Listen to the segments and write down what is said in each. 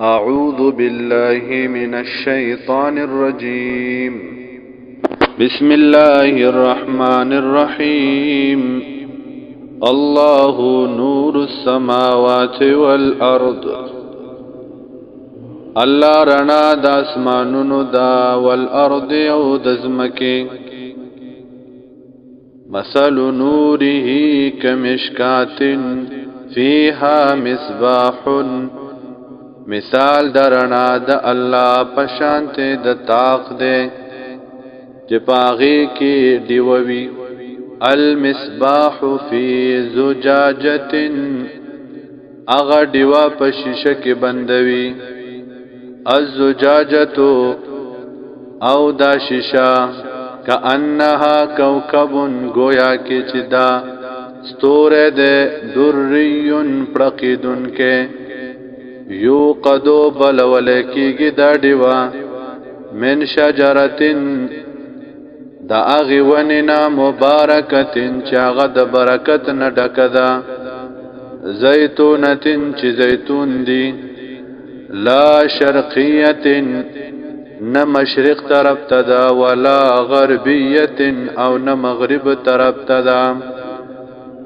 أعوذ بالله من الشيطان الرجيم. بسم الله الرحمن الرحيم. الله نور السماوات والأرض. الله رنا د اسمانونو دا والارض او د زمکه. مثل نوره كمشكاة فيها مصباح. مثال درنا د الله پشانت د طاق دے جپاغی کی دیووی. المصباح فی زجاجت. اغا دیوا پشیشه کی بندوی. الزجاجتو او دا شیشا کانها کوكب گویا کی چدا ستور دے دریون پرقیدن کے. یوقدو بلولکیگی دا دیوا من شجرتن دا اغی وننا مبارکتن چاغ دا برکت ندکدا. زیتونتن چی زیتون دی. لا شرقیتن نہ مشرق طرف تدا ولا غربیتن او نہ مغرب طرف تدا.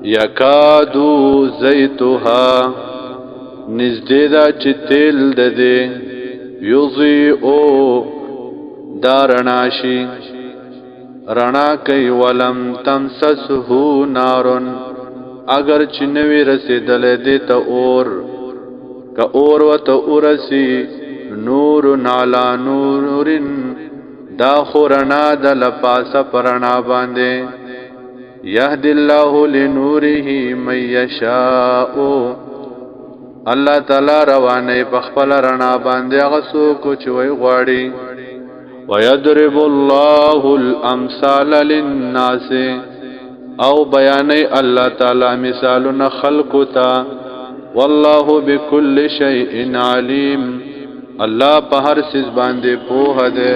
یکادو زیتوها نزدیدا چی تیل ددے. یضیئو دارناشی رنا کئی ولم تمسسہو نارن اگر چنوی رسیدل دیتا اور کا اور و تا ارسی نور نالا نورن دا خورنا دا لپاسا پرنا باندے. یهد اللہ لنوره من یشاؤ. اللہ تعالی روانے پخپل رنا باندے غسو کو چوئی غواڑی. وَيَضْرِبُ اللَّهُ الْأَمْثَالَ لِلنَّاسِ. او بیانے اللہ تعالی مثالنا خلقتا. واللہ بكل شیء علیم. اللہ پہر سز باندے پوہ دے.